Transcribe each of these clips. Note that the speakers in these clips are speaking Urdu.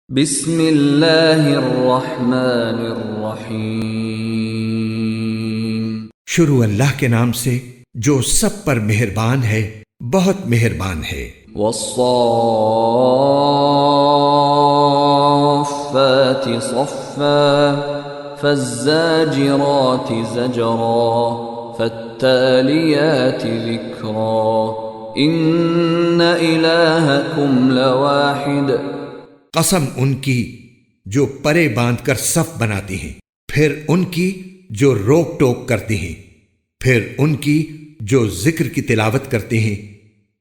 بسم اللہ الرحمن الرحیم۔ شروع اللہ کے نام سے جو سب پر مہربان ہے، بہت مہربان ہے۔ والصافات صفا فالزاجرات زجرا فالتالیات ذکرا ان الہکم لواحد۔ قسم ان کی جو پرے باندھ کر صف بناتی ہیں، پھر ان کی جو روک ٹوک کرتی ہیں، پھر ان کی جو ذکر کی تلاوت کرتے ہیں۔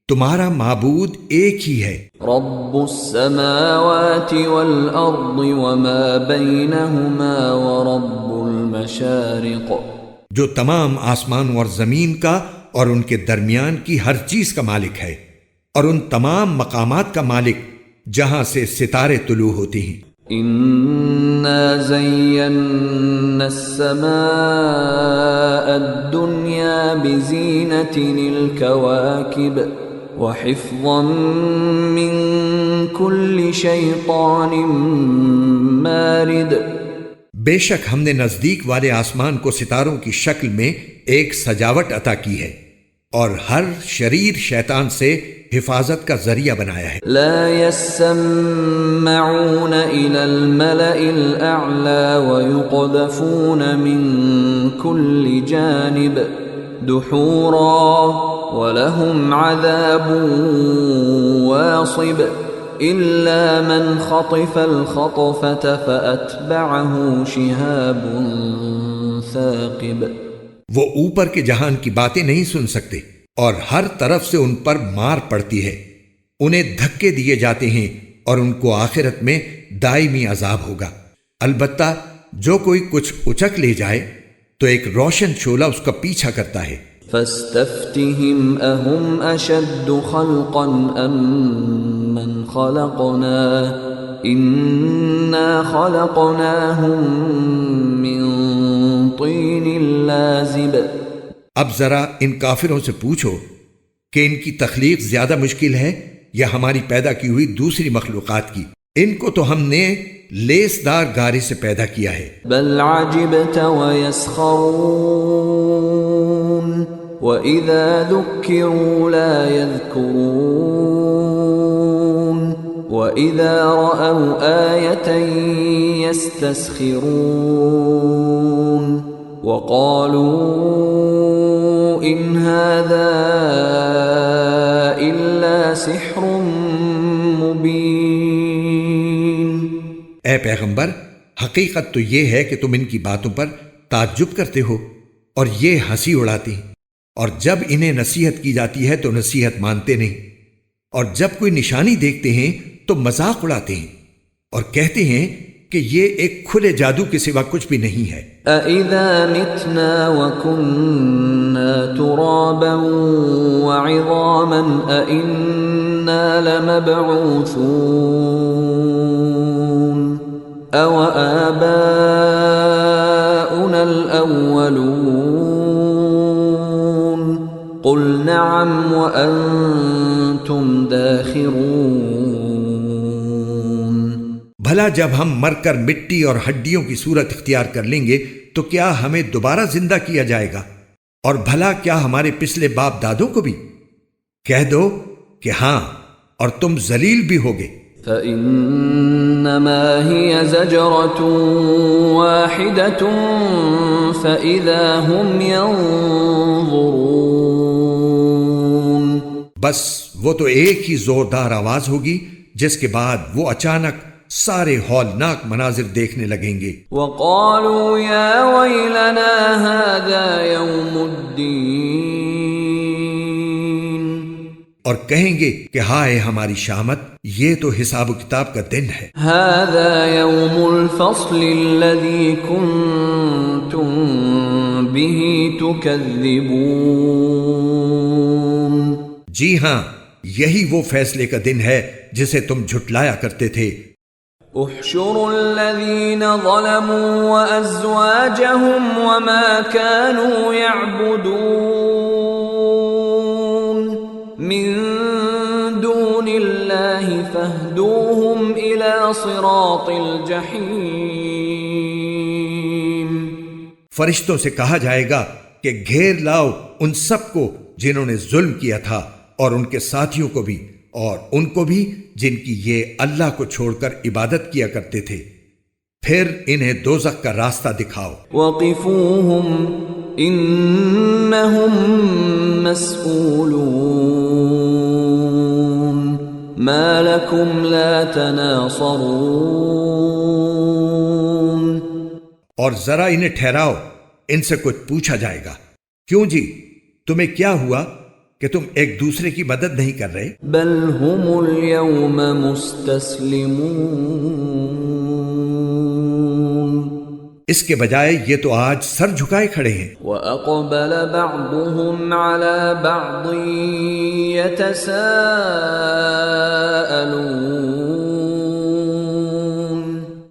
تمہارا معبود ایک ہی ہے، رب السماوات والارض وما بینہما ورب المشارق۔ جو تمام آسمانوں اور زمین کا اور ان کے درمیان کی ہر چیز کا مالک ہے، اور ان تمام مقامات کا مالک جہاں سے ستارے طلوع ہوتی ہیں۔ انا زینا السماء الدنیا بزینۃ الکواکب وحفظا من کل شیطان مارد۔ بے شک ہم نے نزدیک والے آسمان کو ستاروں کی شکل میں ایک سجاوٹ عطا کی ہے، اور ہر شریر شیطان سے حفاظت کا ذریعہ بنایا ہے۔ لا يسمعون إلى الملأ الأعلى ويقذفون من كل جانب دحورا ولهم عذاب واصب إلا من خطف الخطفة فأتبعه شهاب ثاقب۔ وہ اوپر کے جہان کی باتیں نہیں سن سکتے، اور ہر طرف سے ان پر مار پڑتی ہے، انہیں دھکے دیے جاتے ہیں، اور ان کو آخرت میں دائمی عذاب ہوگا۔ البتہ جو کوئی کچھ اچک لے جائے تو ایک روشن شعلہ اس کا پیچھا کرتا ہے۔ فاستفتهم اهم اشد خلقا ام من خلقنا انا خلقناهم من طین لازب۔ اب ذرا ان کافروں سے پوچھو کہ ان کی تخلیق زیادہ مشکل ہے یا ہماری پیدا کی ہوئی دوسری مخلوقات کی؟ ان کو تو ہم نے لیسدار گارے سے پیدا کیا ہے۔ بل عجبت ويسخرون وإذا ذكروا لا يذكرون وإذا رأوا آية يستسخرون وقالوا إن هذا إلا سحر مبين۔ اے پیغمبر، حقیقت تو یہ ہے کہ تم ان کی باتوں پر تعجب کرتے ہو اور یہ ہنسی اڑاتے ہیں، اور جب انہیں نصیحت کی جاتی ہے تو نصیحت مانتے نہیں، اور جب کوئی نشانی دیکھتے ہیں تو مذاق اڑاتے ہیں اور کہتے ہیں کہ یہ ایک کھلے جادو کے سوا کچھ بھی نہیں ہے۔ أَإِذَا مِتْنَا وَكُنَّا تُرَابًا وَعِظَامًا أَإِنَّا لَمَبْعُوثُونَ أَوَآبَاؤُنَا الْأَوَّلُونَ قُلْ نَعَمْ وَأَنْتُمْ دَاخِرُونَ۔ بھلا جب ہم مر کر مٹی اور ہڈیوں کی صورت اختیار کر لیں گے تو کیا ہمیں دوبارہ زندہ کیا جائے گا؟ اور بھلا کیا ہمارے پچھلے باپ دادوں کو بھی؟ کہہ دو کہ ہاں، اور تم ذلیل بھی ہوگے۔ فَإِنَّمَا هِيَ زَجْرَةٌ وَاحِدَةٌ فَإِذَا هُمْ يَنظُرُونَ۔ بس وہ تو ایک ہی زوردار آواز ہوگی جس کے بعد وہ اچانک سارے ہولناک مناظر دیکھنے لگیں گے۔ وَقَالُوا يَا وَيْلَنَا هَذَا يَوْمُ الدِّينِ۔ اور کہیں گے کہ ہائے ہماری شامت، یہ تو حساب و کتاب کا دن ہے۔ هَذَا يَوْمُ الْفَصْلِ الَّذِي كُنْتُمْ بِهِ تُكَذِّبُونَ۔ جی ہاں، یہی وہ فیصلے کا دن ہے جسے تم جھٹلایا کرتے تھے۔ احشروا الذين ظلموا وأزواجهم وما كانوا يعبدون من دون الله فاهدوهم وقفوهم إلى صراط الجحيم. فرشتوں سے کہا جائے گا کہ گھیر لاؤ ان سب کو جنہوں نے ظلم کیا تھا اور ان کے ساتھیوں کو بھی اور ان کو بھی جن کی یہ اللہ کو چھوڑ کر عبادت کیا کرتے تھے، پھر انہیں دوزخ کا راستہ دکھاؤ. وقفوهم إنهم مسئولون ما لكم لا تناصرون. اور ذرا انہیں ٹھہراؤ، ان سے کچھ پوچھا جائے گا، کیوں جی تمہیں کیا ہوا کہ تم ایک دوسرے کی مدد نہیں کر رہے؟ بل هم اليوم مستسلمون. اس کے بجائے یہ تو آج سر جھکائے کھڑے ہیں. وَأَقْبَلَ بَعْضُهُمْ عَلَى بَعْضٍ يَتَسَاءَلُونَ.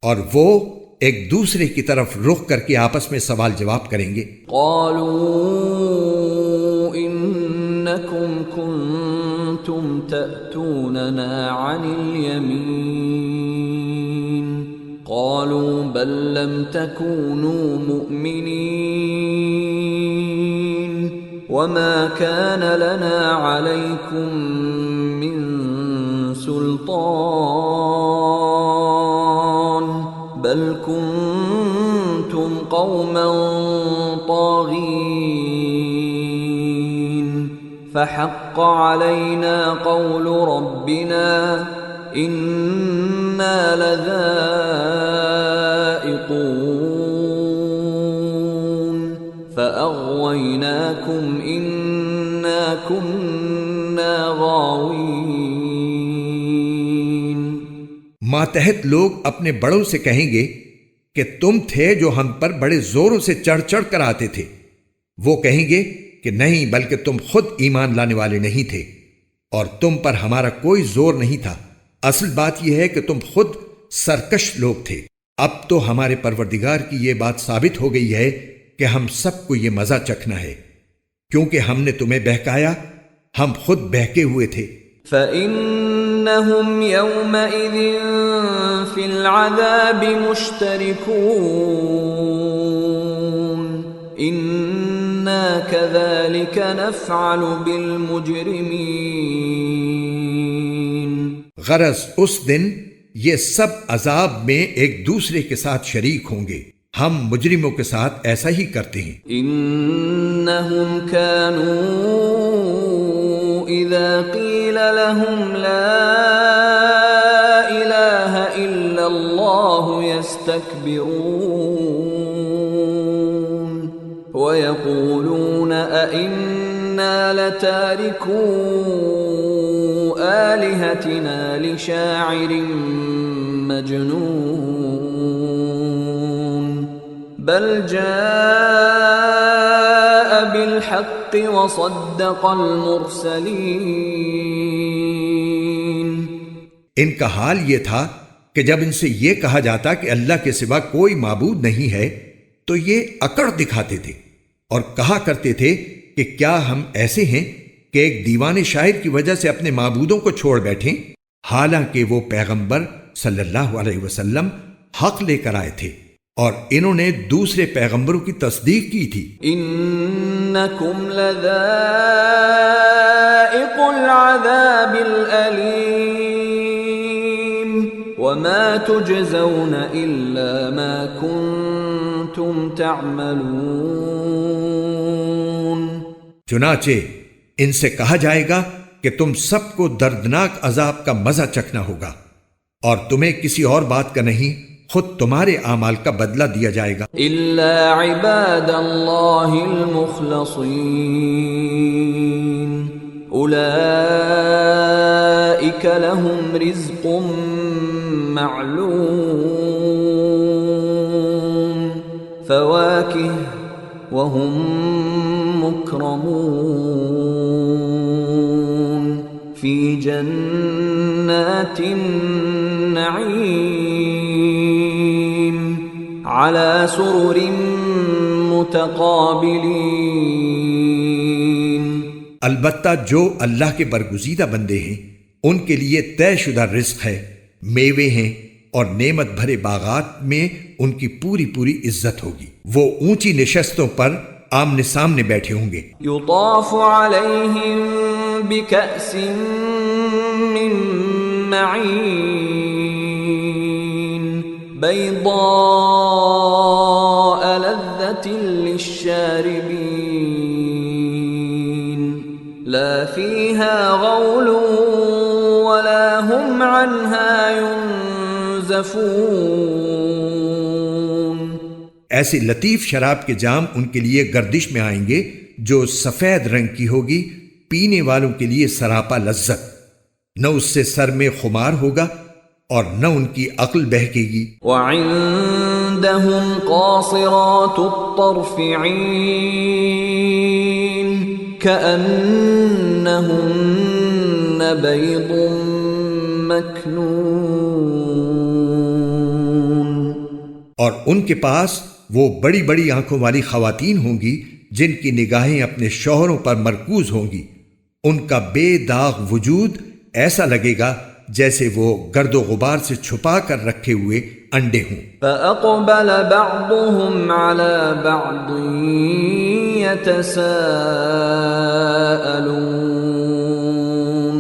اور وہ ایک دوسرے کی طرف رخ کر کے آپس میں سوال جواب کریں گے. قالوا إنكم كنتم تأتوننا عن اليمين قالوا بل لم تكونوا مؤمنين وما كان لنا عليكم من سلطان بل كنتم قوما طاغين فحق علينا قول ربنا إنا لذائقون فأغويناكم إنا كنا غاوين. ماتحت لوگ اپنے بڑوں سے کہیں گے کہ تم تھے جو ہم پر بڑے زوروں سے چڑھ چڑھ کر آتے تھے. وہ کہیں گے کہ نہیں، بلکہ تم خود ایمان لانے والے نہیں تھے اور تم پر ہمارا کوئی زور نہیں تھا. اصل بات یہ ہے کہ تم خود سرکش لوگ تھے. اب تو ہمارے پروردگار کی یہ بات ثابت ہو گئی ہے کہ ہم سب کو یہ مزہ چکھنا ہے، کیونکہ ہم نے تمہیں بہکایا، ہم خود بہکے ہوئے تھے. فَإِنَّهُمْ يَوْمَئِذٍ فِي الْعَذَابِ مُشْتَرِكُونَ إِنَّا كَذَلِكَ نَفْعَلُ بِالْمُجْرِمِينَ. غرض اس دن یہ سب عذاب میں ایک دوسرے کے ساتھ شریک ہوں گے. ہم مجرموں کے ساتھ ایسا ہی کرتے ہیں. إِنَّهُمْ كَانُوا إِذَا قِيلَ لَهُمْ لَا إِلَهَ إِلَّا اللَّهُ يَسْتَكْبِرُونَ وَيَقُولُونَ أَإِنَّا لَتَارِكُو آلِهَتِنَا لِشَاعِرٍ مَجْنُونٍ بَلْ جَاءَ بِالْحَقِّ وَصَدَّقَ الْمُرْسَلِينَ. ان کا حال یہ تھا کہ جب ان سے یہ کہا جاتا کہ اللہ کے سوا کوئی معبود نہیں ہے تو یہ اکڑ دکھاتے تھے اور کہا کرتے تھے کہ کیا ہم ایسے ہیں کہ ایک دیوانے شاعر کی وجہ سے اپنے معبودوں کو چھوڑ بیٹھیں، حالانکہ وہ پیغمبر صلی اللہ علیہ وسلم حق لے کر آئے تھے اور انہوں نے دوسرے پیغمبروں کی تصدیق کی تھی. انکم لذائق العذاب الالیم وما تجزون الا ما کنتم تعملون. چنانچہ ان سے کہا جائے گا کہ تم سب کو دردناک عذاب کا مزہ چکھنا ہوگا اور تمہیں کسی اور بات کا نہیں، خود تمہارے اعمال کا بدلہ دیا جائے گا. الا عباد اللہ المخلصین اولئک لهم رزق معلوم فواکہ وهم مکرمون فی جنات النعیم علی سرر متقابلین. البتہ جو اللہ کے برگزیدہ بندے ہیں ان کے لیے طے شدہ رزق ہے میوے ہیں اور نعمت بھرے باغات میں ان کی پوری پوری عزت ہوگی. وہ اونچی نشستوں پر آمنے سامنے بیٹھے ہوں گے. يطاف عليهم بكأس من معين بيضاء لذة للشاربين لا فيها غول ولا هم عنها ينزفون. ایسی لطیف شراب کے جام ان کے لیے گردش میں آئیں گے جو سفید رنگ کی ہوگی، پینے والوں کے لیے سراپا لذت. نہ اس سے سر میں خمار ہوگا اور نہ ان کی عقل بہکے گی. وعندهم قاصرات الطرف عين كأنهن بيض مكنون. اور ان کے پاس وہ بڑی بڑی آنکھوں والی خواتین ہوں گی جن کی نگاہیں اپنے شوہروں پر مرکوز ہوں گی. ان کا بے داغ وجود ایسا لگے گا جیسے وہ گرد و غبار سے چھپا کر رکھے ہوئے انڈے ہوں. فأقبل بعضهم على بعض يتساءلون.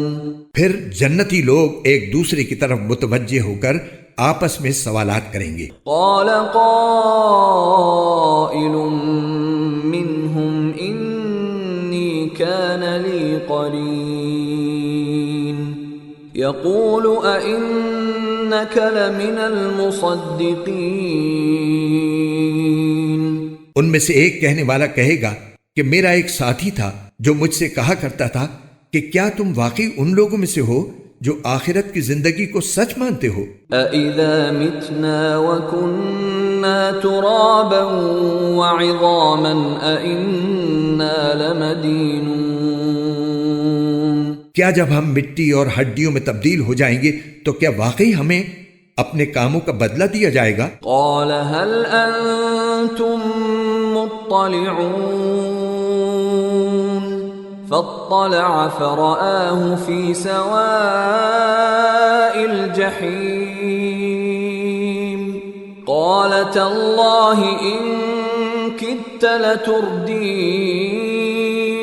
پھر جنتی لوگ ایک دوسرے کی طرف متوجہ ہو کر آپس میں سوالات کریں گے. قال قائل منهم إني كان لي قرين يقول أئنك لمن المصدقين. ان میں سے ایک کہنے والا کہے گا کہ میرا ایک ساتھی تھا جو مجھ سے کہا کرتا تھا کہ کیا تم واقعی ان لوگوں میں سے ہو جو آخرت کی زندگی کو سچ مانتے ہو. أَإِذَا مِتْنَا وَكُنَّا تُرَابًا وَعِظَامًا أَإِنَّا لَمَدِينُونَ. کیا جب ہم مٹی اور ہڈیوں میں تبدیل ہو جائیں گے تو کیا واقعی ہمیں اپنے کاموں کا بدلہ دیا جائے گا؟ قال هل أنتم مطلعون فاطلع فرآه في سواء الجحيم قال تالله إن كدت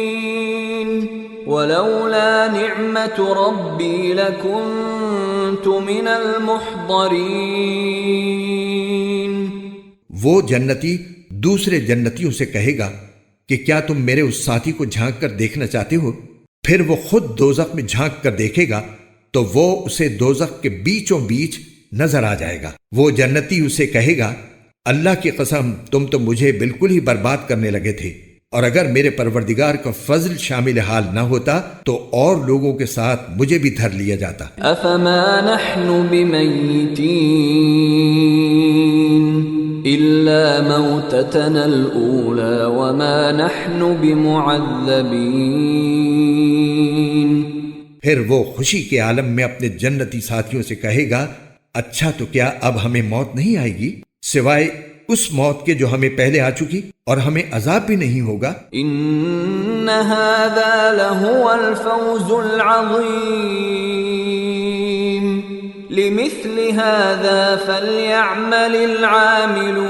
لتردين ولولا نعمة ربي لكنت من المحضرين. وہ جنتی دوسرے جنتیوں سے کہے گا کہ کیا تم میرے اس ساتھی کو جھانک کر دیکھنا چاہتے ہو؟ پھر وہ خود دوزخ میں جھانک کر دیکھے گا تو وہ اسے دوزخ کے بیچوں بیچ نظر آ جائے گا. وہ جنتی اسے کہے گا اللہ کی قسم تم تو مجھے بالکل ہی برباد کرنے لگے تھے، اور اگر میرے پروردگار کا فضل شامل حال نہ ہوتا تو اور لوگوں کے ساتھ مجھے بھی دھر لیا جاتا. افما نحن بمیتین الا موتتنا الاولى وما نحن بمعذبین. پھر وہ خوشی کے عالم میں اپنے جنتی ساتھیوں سے کہے گا اچھا تو کیا اب ہمیں موت نہیں آئے گی سوائے اس موت کے جو ہمیں پہلے آ چکی، اور ہمیں عذاب بھی نہیں ہوگا. ان هذا لهو الفوز العظیم لمثل هذا فليعمل العاملون.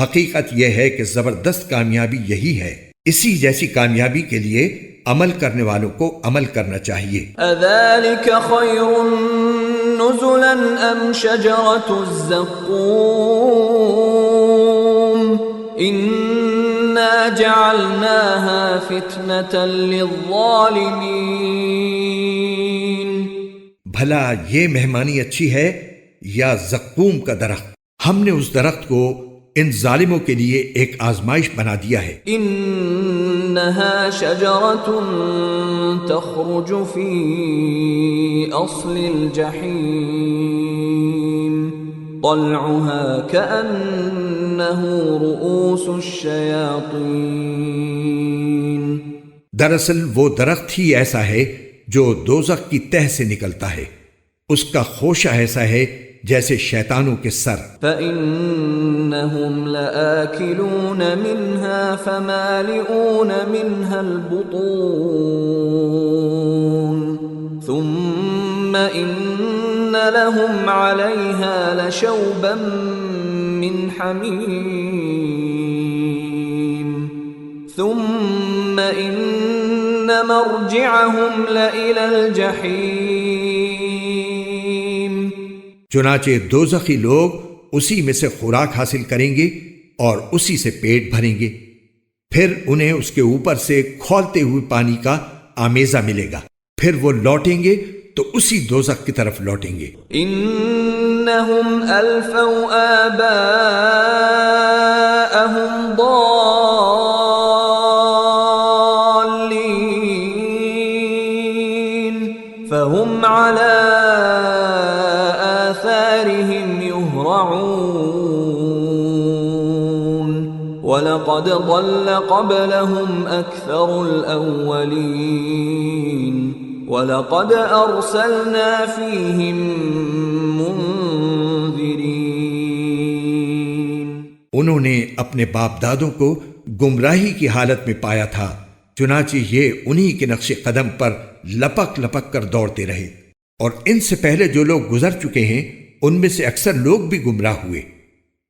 حقیقت یہ ہے کہ زبردست کامیابی یہی ہے، اسی جیسی کامیابی کے لیے عمل کرنے والوں کو عمل کرنا چاہیے. اذلك خیر نزلا ام شجرۃ الزقوم انا جعلناها فتنة للظالمین. بھلا یہ مہمانی اچھی ہے یا زقوم کا درخت؟ ہم نے اس درخت کو ان ظالموں کے لیے ایک آزمائش بنا دیا ہے. انها شجرۃ تخرج فی اصل الجحیم طلعها كأنه رؤوس الشیاطین. دراصل وہ درخت ہی ایسا ہے جو دوزخ کی تہ سے نکلتا ہے، اس کا خوشہ ایسا ہے جیسے شیطانوں کے سر. فَإِنَّهُمْ لَآكِلُونَ مِنْهَا فَمَالِئُونَ مِنْهَا الْبُطُونَ ثم إن لهم عليها لشوبا من حميم ثم إن مرجعهم لإلى الجحيم. چنانچہ دوزخی لوگ اسی میں سے خوراک حاصل کریں گے اور اسی سے پیٹ بھریں گے، پھر انہیں اس کے اوپر سے کھولتے ہوئے پانی کا آمیزہ ملے گا، پھر وہ لوٹیں گے تو اسی دوزخ کی طرف لوٹیں گے. انہم الفوا آباءہم ضالین فہم علی آثارہم یہرعون وَلَقَدْ ضَلَّ قَبْلَهُمْ أَكْثَرُ الْأَوَّلِينَ وَلَقَدْ أَرْسَلْنَا فِيهِمْ مُنذِرِينَ. انہوں نے اپنے باپ دادوں کو گمراہی کی حالت میں پایا تھا، چنانچہ یہ انہی کے نقش قدم پر لپک لپک کر دوڑتے رہے، اور ان سے پہلے جو لوگ گزر چکے ہیں ان میں سے اکثر لوگ بھی گمراہ ہوئے،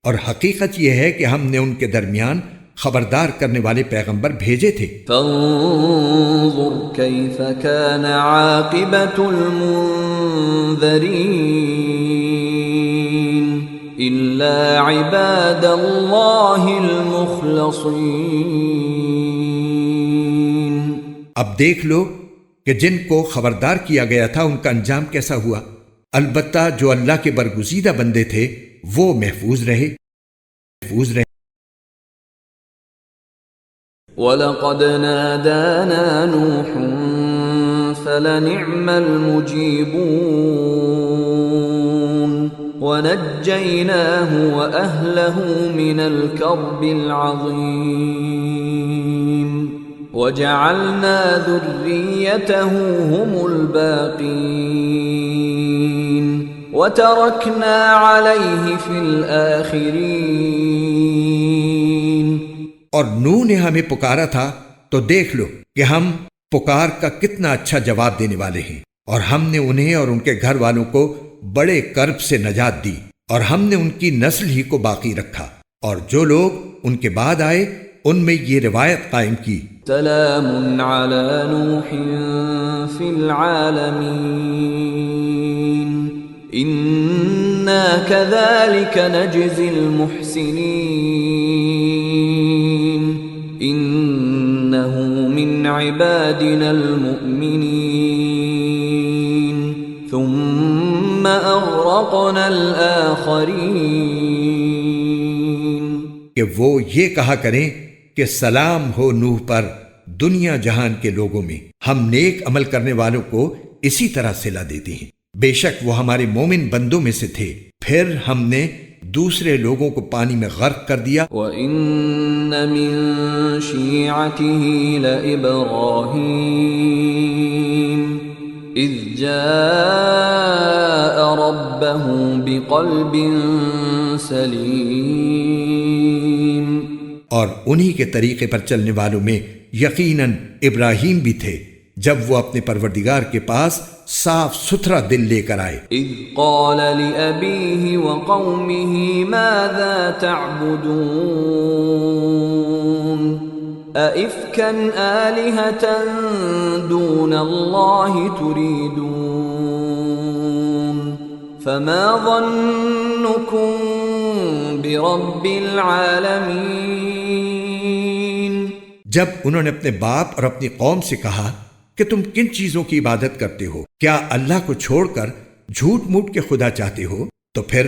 اور حقیقت یہ ہے کہ ہم نے ان کے درمیان خبردار کرنے والے پیغمبر بھیجے تھے. فانظر کیف کان عاقبت المنذرین الا عباد اللہ المخلصین. اب دیکھ لو کہ جن کو خبردار کیا گیا تھا ان کا انجام کیسا ہوا، البتہ جو اللہ کے برگزیدہ بندے تھے وہ محفوظ رہے. وَلَقَدْ نَادَانَا نُوحٌ فَلَنِعْمَ الْمُجِيبُونَ وَنَجَّيْنَاهُ وَأَهْلَهُ مِنَ الْكَرْبِ الْعَظِيمِ وَجَعَلْنَا ذُرِّيَّتَهُ هُمُ الْبَاقِينَ وَتَرَكْنَا عَلَيْهِ فِي الْآخِرِينَ. اور نوح نے ہمیں پکارا تھا تو دیکھ لو کہ ہم پکار کا کتنا اچھا جواب دینے والے ہیں، اور ہم نے انہیں اور ان کے گھر والوں کو بڑے کرب سے نجات دی، اور ہم نے ان کی نسل ہی کو باقی رکھا، اور جو لوگ ان کے بعد آئے ان میں یہ روایت قائم کی: سلام علی نوح فی العالمین انا کذالک نجزی المحسنین انه من عبادنا المؤمنین ثم اغرقنا الآخرین. کہ وہ یہ کہا کریں کہ سلام ہو نوح پر دنیا جہان کے لوگوں میں، ہم نیک عمل کرنے والوں کو اسی طرح صلہ دیتے ہیں، بے شک وہ ہمارے مومن بندوں میں سے تھے، پھر ہم نے دوسرے لوگوں کو پانی میں غرق کر دیا. وَإِنَّ مِن شِيعَتِهِ لَإِبْرَاهِيمَ إِذْ جَاءَ رَبَّهُ بِقَلْبٍ سَلِيمٍ. اور انہی کے طریقے پر چلنے والوں میں یقیناً ابراہیم بھی تھے جب وہ اپنے پروردگار کے پاس صاف ستھرا دل لے کر آئے. اذ قال لأبيه وقومه ماذا تعبدون أئفكا آلهة دون الله تريدون فما ظنكم برب العالمين. جب انہوں نے اپنے باپ اور اپنی قوم سے کہا کہ تم کن چیزوں کی عبادت کرتے ہو، کیا اللہ کو چھوڑ کر جھوٹ موٹ کے خدا چاہتے ہو؟ تو پھر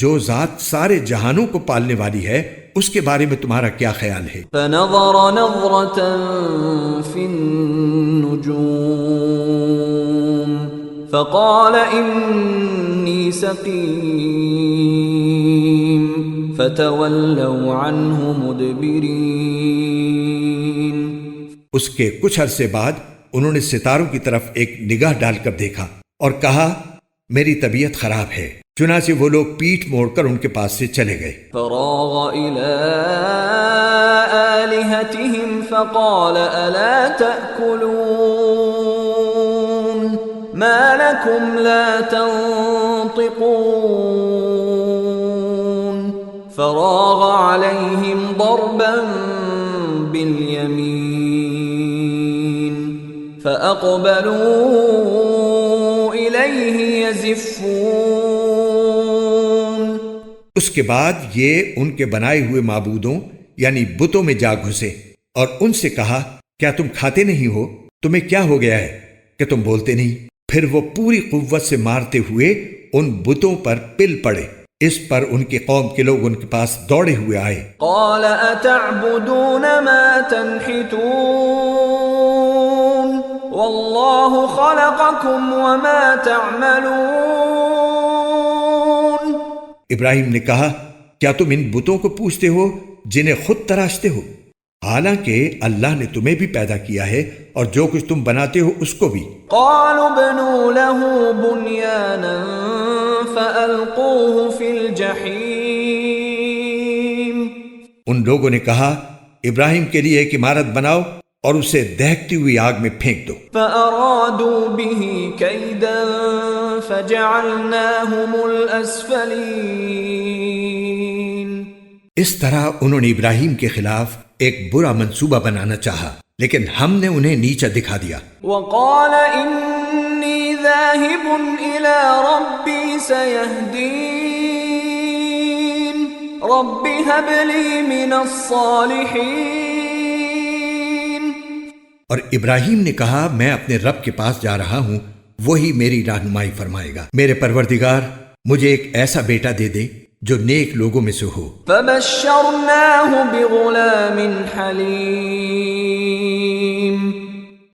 جو ذات سارے جہانوں کو پالنے والی ہے اس کے بارے میں تمہارا کیا خیال ہے؟ فنظر نظرة في النجوم فقال إني سقيم فتولوا عنه مدبرين. اس کے کچھ عرصے بعد انہوں نے ستاروں کی طرف ایک نگاہ ڈال کر دیکھا اور کہا میری طبیعت خراب ہے، چنانچہ وہ لوگ پیٹھ موڑ کر ان کے پاس سے چلے گئے. فراغ إلى آلهتهم فقال ألا تأكلون ما لكم لا تنطقون فراغ عليهم ضربا باليمين فأقبلوا إليه يزفون۔ اس کے بعد یہ ان کے بنائے ہوئے معبودوں یعنی بتوں میں جا گھسے اور ان سے کہا کیا تم کھاتے نہیں ہو؟ تمہیں کیا ہو گیا ہے کہ تم بولتے نہیں؟ پھر وہ پوری قوت سے مارتے ہوئے ان بتوں پر پل پڑے۔ اس پر ان کی قوم کے لوگ ان کے پاس دوڑے ہوئے آئے۔ قال اتعبدون ما تنحتون والله خلقكم وما تعملون۔ ابراہیم نے کہا کیا تم ان بتوں کو پوجتے ہو جنہیں خود تراشتے ہو؟ حالانکہ اللہ نے تمہیں بھی پیدا کیا ہے اور جو کچھ تم بناتے ہو اس کو بھی۔ قالوا ابنوا له بنيانا فألقوه في الجحيم۔ ان لوگوں نے کہا ابراہیم کے لیے ایک عمارت بناؤ اور اسے دہکتی ہوئی آگ میں پھینک دو۔ فأرادوا به كيدا فجعلناهم الأسفلين۔ اس طرح انہوں نے ابراہیم کے خلاف ایک برا منصوبہ بنانا چاہا لیکن ہم نے انہیں نیچا دکھا دیا۔ وقال انی ذاہب الی ربی سیہدین رب هب لی من الصالحین۔ اور ابراہیم نے کہا میں اپنے رب کے پاس جا رہا ہوں، وہی میری رہنمائی فرمائے گا۔ میرے پروردگار مجھے ایک ایسا بیٹا دے دے جو نیک لوگوں میں سے ہو۔ فبشرناہ بغلام حلیم۔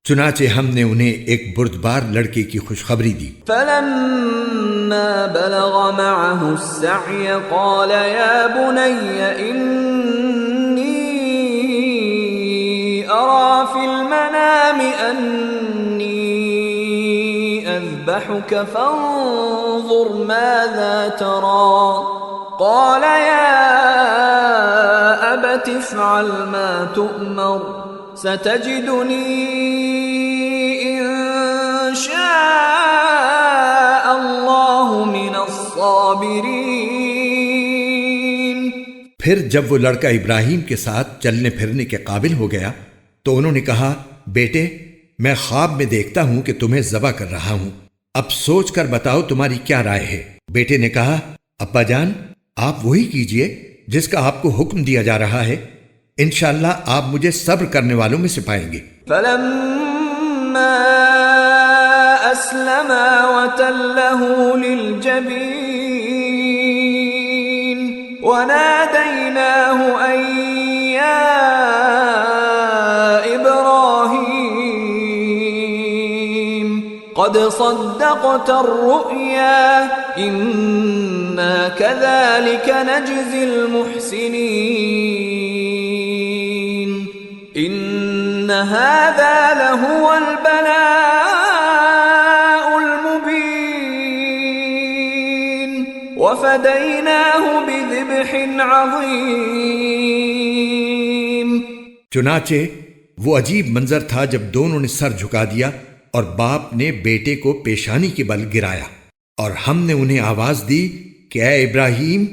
چنانچہ ہم نے انہیں ایک بردبار لڑکے کی خوشخبری دی۔ فلما بلغ معه السعي قال يا بني إني أرى في المنام أني أذبحك فانظر ماذا ترى قال يا أبت افعل ما تؤمر ستجدني إن شاء الله من الصابرين۔ پھر جب وہ لڑکا ابراہیم کے ساتھ چلنے پھرنے کے قابل ہو گیا تو انہوں نے کہا بیٹے میں خواب میں دیکھتا ہوں کہ تمہیں ذبح کر رہا ہوں، اب سوچ کر بتاؤ تمہاری کیا رائے ہے؟ بیٹے نے کہا ابا جان آپ وہی کیجئے جس کا آپ کو حکم دیا جا رہا ہے، انشاءاللہ آپ مجھے صبر کرنے والوں میں سے پائیں گے۔ فلما اسلما وتله للجبين وناديناه ان يا ابراهيم قد صدقت الرؤيا انا كذلك نجزي المحسنين ان هذا لهو البلاء المبين وفديناه بذبح عظيم۔ چنانچہ وہ عجیب منظر تھا جب دونوں نے سر جھکا دیا اور باپ نے بیٹے کو پیشانی کے بل گرایا، اور ہم نے انہیں آواز دی کہ اے ابراہیم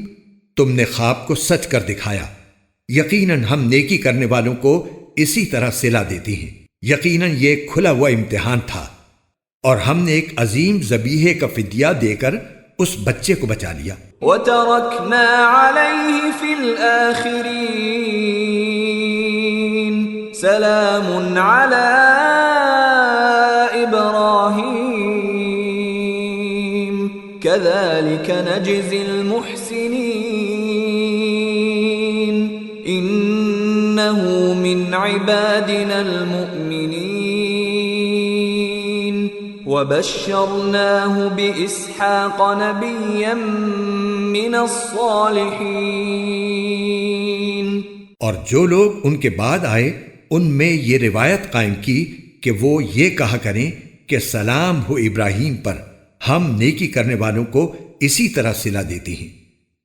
تم نے خواب کو سچ کر دکھایا، یقیناً ہم نیکی کرنے والوں کو اسی طرح صلہ دیتی ہیں، یقیناً یہ کھلا ہوا امتحان تھا، اور ہم نے ایک عظیم ذبیحے کا فدیہ دے کر اس بچے کو بچا لیا۔ وَتَرَكْنَا عَلَيْهِ فِي الْآخِرِينَ سَلَامٌ عَلَىٰ إِبْرَاهِيمَ كَذَلِكَ نَجْزِي الْمُحْسِنِينَ إِنَّهُ مِنْ عِبَادِنَا الْمُؤْمِنِينَ وَبَشَّرْنَاهُ بِإِسْحَاقَ نَبِيًّا مِّنَ الصَّالِحِينَ۔ اور جو لوگ ان کے بعد آئے ان میں یہ روایت قائم کی کہ وہ یہ کہا کریں کہ سلام ہو ابراہیم پر، ہم نیکی کرنے والوں کو اسی طرح صلہ دیتی ہیں،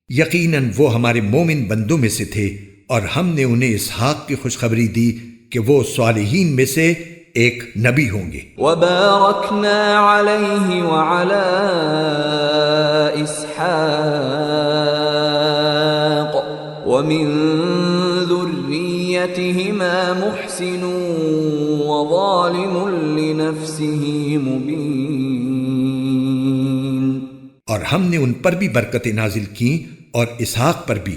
یقیناً وہ ہمارے مومن بندوں میں سے تھے، اور ہم نے انہیں اسحاق کی خوشخبری دی کہ وہ صالحین میں سے ایک نبی ہوں گے۔ وباركنا عليه وعلى إسحاق ومن ذريتهما محسن وظالم لنفسه مبين۔ اور ہم نے ان پر بھی برکتیں نازل کیں اور اسحاق پر بھی،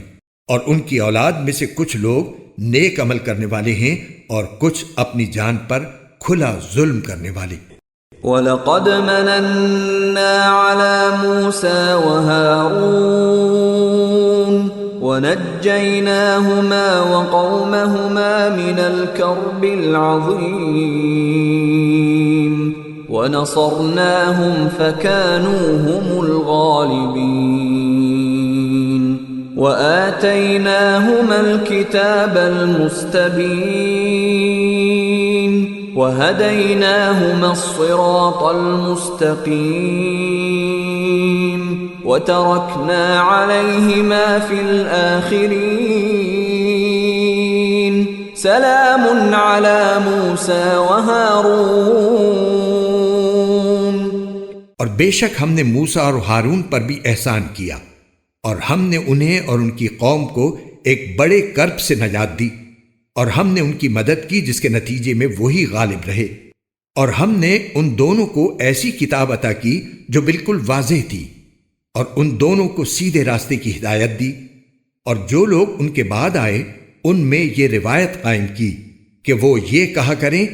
اور ان کی اولاد میں سے کچھ لوگ نیک عمل کرنے والے ہیں اور کچھ اپنی جان پر کھلا ظلم کرنے والے۔ وَلَقَدْ مَنَنَّا عَلَى مُوسَى وَهَارُونَ وَنَجَّيْنَاهُمَا وَقَوْمَهُمَا مِنَ الْكَرْبِ الْعَظِيمِ وَنَصَرْنَاهُمْ فَكَانُوا هُمُ الْغَالِبِينَ وَآتَيْنَاهُمَا الْكِتَابَ الْمُسْتَبِينَ وَهَدَيْنَاهُمَا الصِّرَاطَ الْمُسْتَقِيمَ وَتَرَكْنَا عَلَيْهِمَا فِي الْآخِرِينَ سَلَامٌ عَلَى مُوسَى وَهَارُونَ۔ اور بے شک ہم نے موسیٰ اور ہارون پر بھی احسان کیا، اور ہم نے انہیں اور ان کی قوم کو ایک بڑے کرب سے نجات دی، اور ہم نے ان کی مدد کی جس کے نتیجے میں وہی غالب رہے، اور ہم نے ان دونوں کو ایسی کتاب عطا کی جو بالکل واضح تھی، اور ان دونوں کو سیدھے راستے کی ہدایت دی، اور جو لوگ ان کے بعد آئے ان میں یہ روایت قائم کی کہ وہ یہ کہا کریں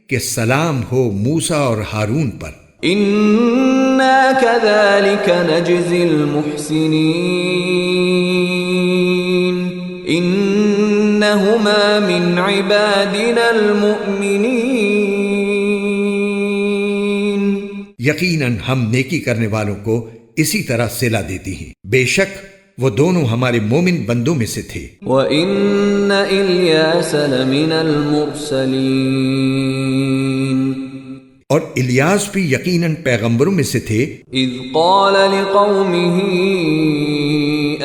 کہ سلام ہو موسیٰ اور ہارون پر۔ إِنَّا كَذَلِكَ نَجْزِي الْمُحْسِنِينَ إِنَّهُمَا مِنْ عِبَادِنَا الْمُؤْمِنِينَ۔ یقیناً ہم نیکی کرنے والوں کو اسی طرح صلہ دیتی ہیں، بے شک وہ دونوں ہمارے مومن بندوں میں سے تھے۔ وَإِنَّ إِلْيَاسَ لَمِنَ الْمُرْسَلِينَ۔ اور الیاس بھی یقیناً پیغمبروں میں سے تھے۔ اذ قال لقومه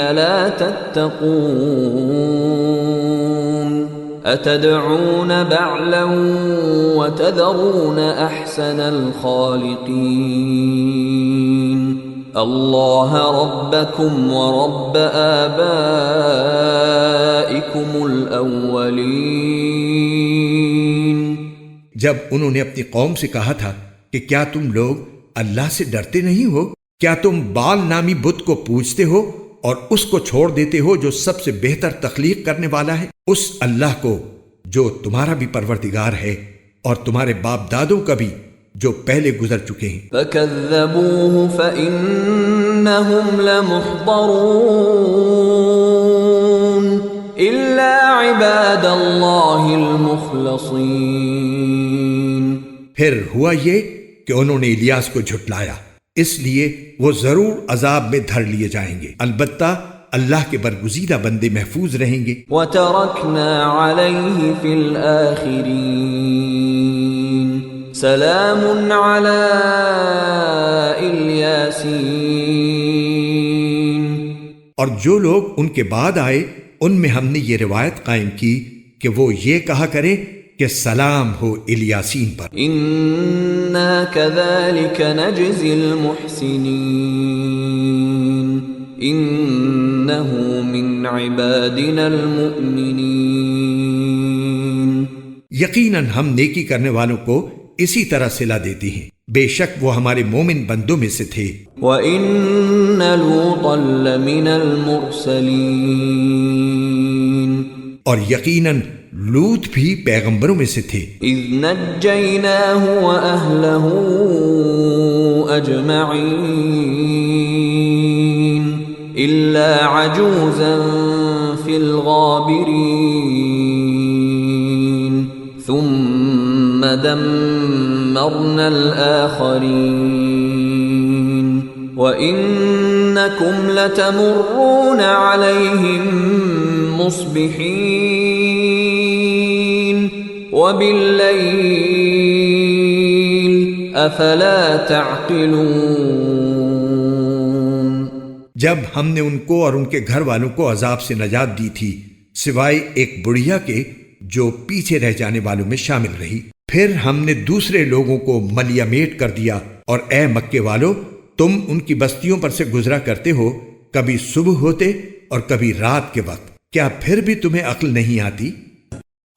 الا تتقون اتدعون بعلا وتذرون احسن الخالقین اللہ ربکم ورب آبائکم الاولین۔ جب انہوں نے اپنی قوم سے کہا تھا کہ کیا تم لوگ اللہ سے ڈرتے نہیں ہو؟ کیا تم بال نامی بت کو پوجتے ہو اور اس کو چھوڑ دیتے ہو جو سب سے بہتر تخلیق کرنے والا ہے، اس اللہ کو جو تمہارا بھی پروردگار ہے اور تمہارے باپ دادوں کا بھی جو پہلے گزر چکے ہیں۔ فَكَذَّبُوهُ فَإِنَّهُمْ لَمُحْضَرُونَ إِلَّا عِبَادَ اللَّهِ الْمُخْلَصِينَ۔ پھر ہوا یہ کہ انہوں نے الیاس کو جھٹلایا، اس لیے وہ ضرور عذاب میں دھر لیے جائیں گے، البتہ اللہ کے برگزیدہ بندے محفوظ رہیں گے۔ وَتَرَكْنَا عَلَيْهِ فِي الْآخِرِينَ سَلَامٌ عَلَى الیاسین۔ اور جو لوگ ان کے بعد آئے ان میں ہم نے یہ روایت قائم کی کہ وہ یہ کہا کریں کہ سلام ہو الیاسین پر۔ اِنَّا كَذَلِكَ نَجْزِي الْمُحْسِنِينَ إِنَّهُ مِنْ عِبَادِنَا الْمُؤْمِنِينَ۔ یقیناً ہم نیکی کرنے والوں کو اسی طرح صلہ دیتی ہیں، بے شک وہ ہمارے مومن بندوں میں سے تھے۔ وَإِنَّ لُوطًا لَّمِنَ الْمُرْسَلِينَ۔ اور یقیناً لوط بھی پیغمبروں میں سے تھے۔ اِذْ نَجَّيْنَاهُ وَأَهْلَهُ أَجْمَعِينَ إِلَّا عَجُوزًا فِي الْغَابِرِينَ ثُمَّ دَمَّرْنَا الْآخَرِينَ وَإِنَّكُمْ لَتَمُرُّونَ عَلَيْهِمْ مُصْبِحِينَ وَبِاللَّيْلِ أَفَلَا تَعْقِلُونَ۔ جب ہم نے ان کو اور ان کے گھر والوں کو عذاب سے نجات دی تھی سوائے ایک بڑھیا کے جو پیچھے رہ جانے والوں میں شامل رہی، پھر ہم نے دوسرے لوگوں کو ملیا میٹ کر دیا، اور اے مکے والو تم ان کی بستیوں پر سے گزرا کرتے ہو، کبھی صبح ہوتے اور کبھی رات کے وقت، کیا پھر بھی تمہیں عقل نہیں آتی؟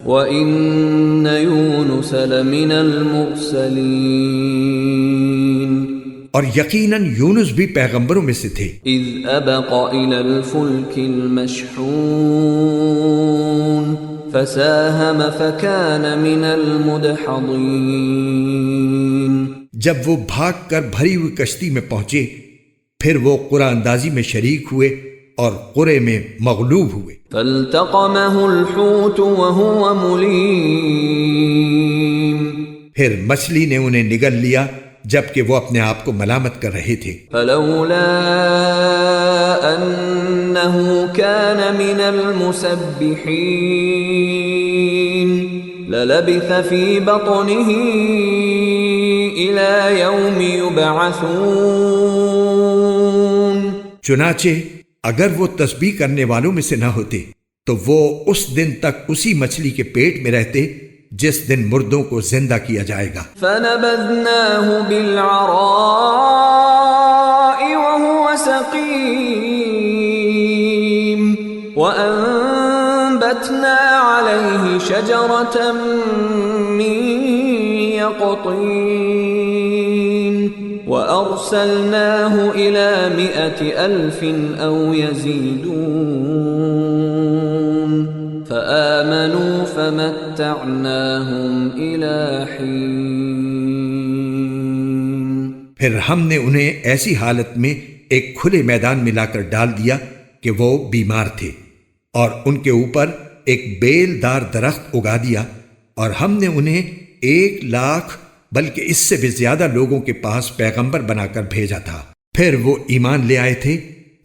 وَإِنَّ يُونُسَ لَمِنَ الْمُرْسَلِينَ اور یقیناً یونس بھی پیغمبروں میں سے تھے۔ اذ ابق الى الفلك المشحون فساهم فكان من المدحضين جب وہ بھاگ کر بھری ہوئی کشتی میں پہنچے، پھر وہ قرعہ اندازی میں شریک ہوئے اور قرعے میں مغلوب ہوئے۔ فالتقمه الحوت وهو مليم پھر مچھلی نے انہیں نگل لیا جبکہ وہ اپنے آپ کو ملامت کر رہے تھے۔ فلولا انه كان من المسبحين للبث في بطنه الى يوم يبعثون چنانچہ اگر وہ تسبیح کرنے والوں میں سے نہ ہوتے تو وہ اس دن تک اسی مچھلی کے پیٹ میں رہتے جس دن مردوں کو زندہ کیا جائے گا۔ فنبذناه بالعراء وهو سقيم وأنبتنا عليه شجرة من يقطين وأرسلناه إلى 100,000 أو يزيدون فآمنوا فمتعناهم إلى حين۔ پھر ہم نے انہیں ایسی حالت میں ایک کھلے میدان میں لا کر ڈال دیا کہ وہ بیمار تھے، اور ان کے اوپر ایک بیل دار درخت اگا دیا، اور ہم نے انہیں 1,00,000 بلکہ اس سے بھی زیادہ لوگوں کے پاس پیغمبر بنا کر بھیجا تھا۔ پھر وہ ایمان لے آئے تھے،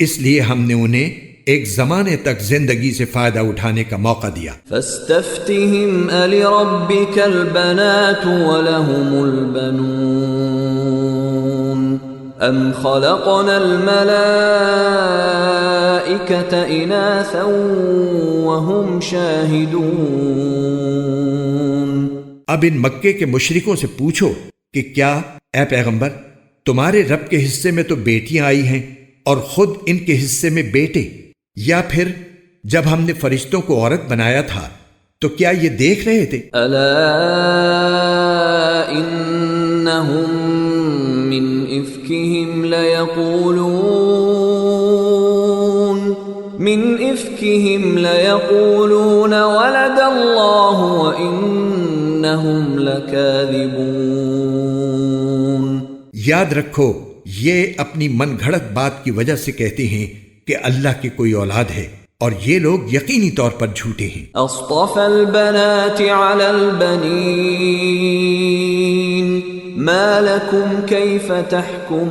اس لیے ہم نے انہیں ایک زمانے تک زندگی سے فائدہ اٹھانے کا موقع دیا۔ فاستفتهم ألربك البنات ولهم البنون أم خلقنا الملائكة إناثا وهم شاهدون۔ اب ان مکے کے مشرکوں سے پوچھو کہ کیا اے پیغمبر تمہارے رب کے حصے میں تو بیٹیاں آئی ہیں اور خود ان کے حصے میں بیٹے، یا پھر جب ہم نے فرشتوں کو عورت بنایا تھا تو کیا یہ دیکھ رہے تھے؟ ألا إنهم من إفكهم ليقولون ولد الله وإنهم لكاذبون۔ یاد رکھو یہ اپنی من گھڑت بات کی وجہ سے کہتے ہیں کہ اللہ کی کوئی اولاد ہے، اور یہ لوگ یقینی طور پر جھوٹے ہیں۔ أصطفى البنات على البنين ما لكم كيف تحكمون۔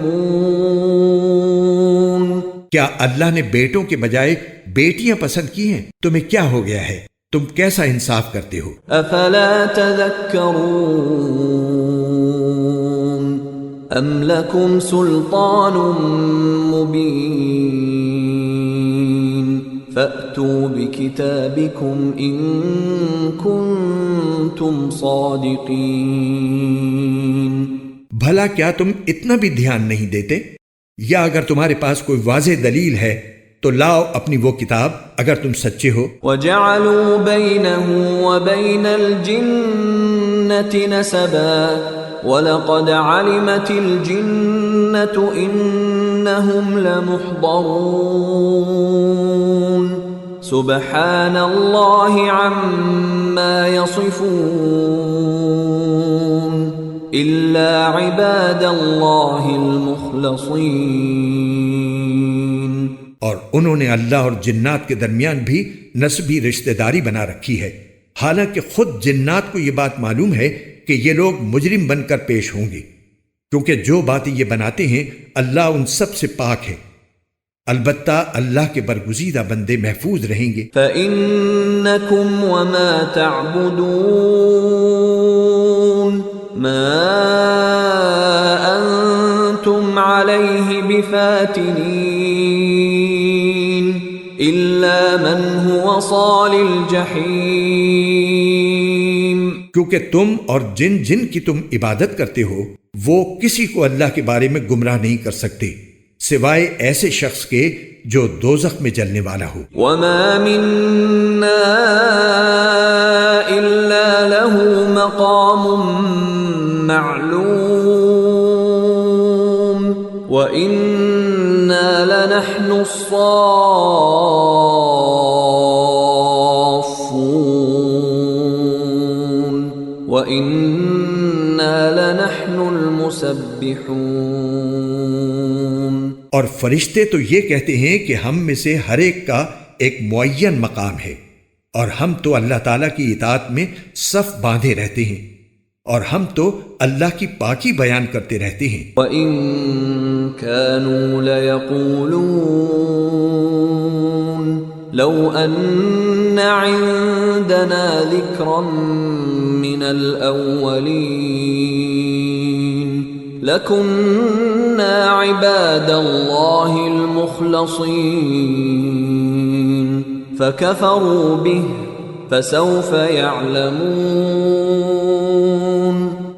کیا اللہ نے بیٹوں کے بجائے بیٹیاں پسند کی ہیں؟ تمہیں کیا ہو گیا ہے؟ تم کیسا انصاف کرتے ہو؟ افلا تذکرون ام لکم سلطان مبین فأتوا بکتابکم ان کنتم صادقین۔ بھلا کیا تم اتنا بھی دھیان نہیں دیتے؟ یا اگر تمہارے پاس کوئی واضح دلیل ہے تو لاؤ اپنی وہ کتاب اگر تم سچے ہو۔ وَجَعَلُوا بَيْنَهُ وَبَيْنَ الْجِنَّةِ نَسَبًا وَلَقَدْ عَلِمَتِ الْجِنَّةُ إِنَّهُمْ لَمُحْضَرُونَ سُبْحَانَ اللَّهِ عَمَّا يَصِفُونَ إِلَّا عِبَادَ اللَّهِ الْمُخْلَصِينَ۔ اور انہوں نے اللہ اور جنات کے درمیان بھی نسبی رشتہ داری بنا رکھی ہے، حالانکہ خود جنات کو یہ بات معلوم ہے کہ یہ لوگ مجرم بن کر پیش ہوں گے، کیونکہ جو باتیں یہ بناتے ہیں اللہ ان سب سے پاک ہے۔ البتہ اللہ کے برگزیدہ بندے محفوظ رہیں گے۔ فَإِنَّكُمْ وَمَا تَعْبُدُونَ مَا أَنْتُمْ عَلَيْهِ بِفَاتِنِينَ إِلَّا مَنْ هُوَ صَالِ الْجَحِيمِ۔ کیونکہ تم اور جن جن کی تم عبادت کرتے ہو وہ کسی کو اللہ کے بارے میں گمراہ نہیں کر سکتے سوائے ایسے شخص کے جو دوزخ میں جلنے والا ہو۔ وما منا إلا له مقام معلوم وإنا لنحن الصافون وإنا لنحن المسبحون۔ اور فرشتے تو یہ کہتے ہیں کہ ہم میں سے ہر ایک کا ایک معین مقام ہے، اور ہم تو اللہ تعالیٰ کی اطاعت میں صف باندھے رہتے ہیں، اور ہم تو اللہ کی پاکی بیان کرتے رہتے ہیں۔ وَإِن كَانُوا لَيَقُولُونَ لَوْ أَنَّ عِندَنَا ذِكْرًا مِّنَ الْأَوَّلِينَ لَكُنَّا عِبَادَ اللَّهِ الْمُخْلَصِينَ فَكَفَرُوا بِهِ فَسَوْفَ يَعْلَمُونَ۔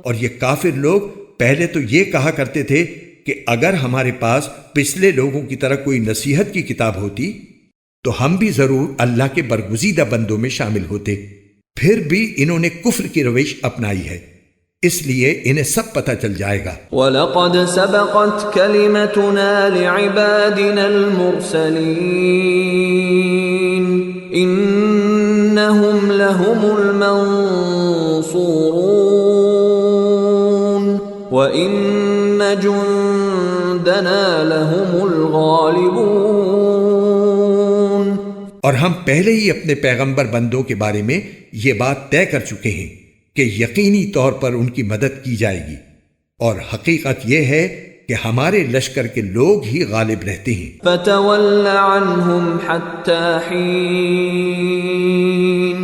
اور یہ کافر لوگ پہلے تو یہ کہا کرتے تھے کہ اگر ہمارے پاس پچھلے لوگوں کی طرح کوئی نصیحت کی کتاب ہوتی تو ہم بھی ضرور اللہ کے برگزیدہ بندوں میں شامل ہوتے، پھر بھی انہوں نے کفر کی روش اپنائی ہے، اس لیے انہیں سب پتہ چل جائے گا۔ وَلَقَدْ سَبَقَتْ كَلِمَتُنَا لِعِبَادِنَا الْمُرْسَلِينَ إِنَّهُمْ لَهُمُ الْمَنصُورُونَ وَإِنَّ جُندَنَا لَهُمُ الْغَالِبُونَ۔ اور ہم پہلے ہی اپنے پیغمبر بندوں کے بارے میں یہ بات طے کر چکے ہیں کہ یقینی طور پر ان کی مدد کی جائے گی، اور حقیقت یہ ہے کہ ہمارے لشکر کے لوگ ہی غالب رہتے ہیں۔ فَتَوَلَّ عَنْهُمْ حَتَّى حِينٍ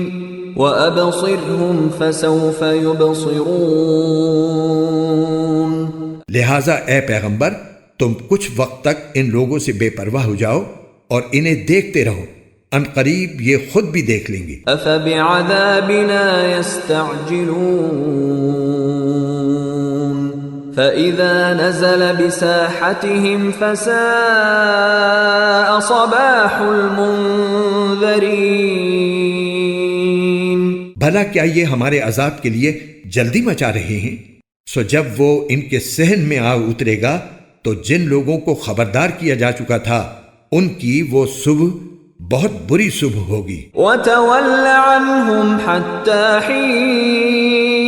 وَأَبْصِرْهُمْ فَسَوْفَ يُبْصِرُونَ۔ لہٰذا اے پیغمبر تم کچھ وقت تک ان لوگوں سے بے پرواہ ہو جاؤ اور انہیں دیکھتے رہو، ان قریب یہ خود بھی دیکھ لیں گے۔ أَفَبِعَذَابِنَا يَسْتَعْجِلُونَ فَإِذَا نَزَلَ بِسَاحَتِهِمْ فَسَاءَ صَبَاحُ الْمُنذَرِينَ۔ بھلا کیا یہ ہمارے عذاب کے لیے جلدی مچا رہے ہیں؟ سو جب وہ ان کے صحن میں آ اترے گا تو جن لوگوں کو خبردار کیا جا چکا تھا ان کی وہ صبح بہت بری صبح ہوگی۔ وَتَوَلَّ عَنْهُمْ حَتَّى حِينٍ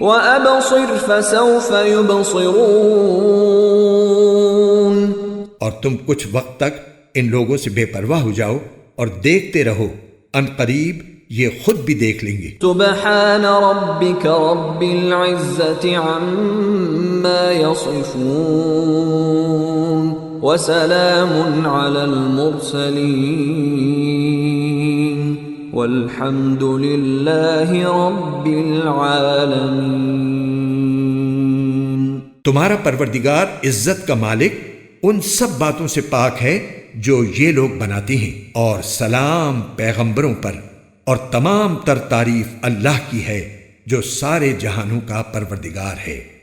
وَأَبْصِرْ فَسَوْفَ يُبْصِرُونَ۔ اور تم کچھ وقت تک ان لوگوں سے بے پرواہ ہو جاؤ اور دیکھتے رہو، ان قریب یہ خود بھی دیکھ لیں گے۔ سبحان ربک رب العزة عما يصفون وسلام على المرسلين والحمد لله رب العالمين۔ تمہارا پروردگار عزت کا مالک ان سب باتوں سے پاک ہے جو یہ لوگ بناتے ہیں، اور سلام پیغمبروں پر، اور تمام تر تعریف اللہ کی ہے جو سارے جہانوں کا پروردگار ہے۔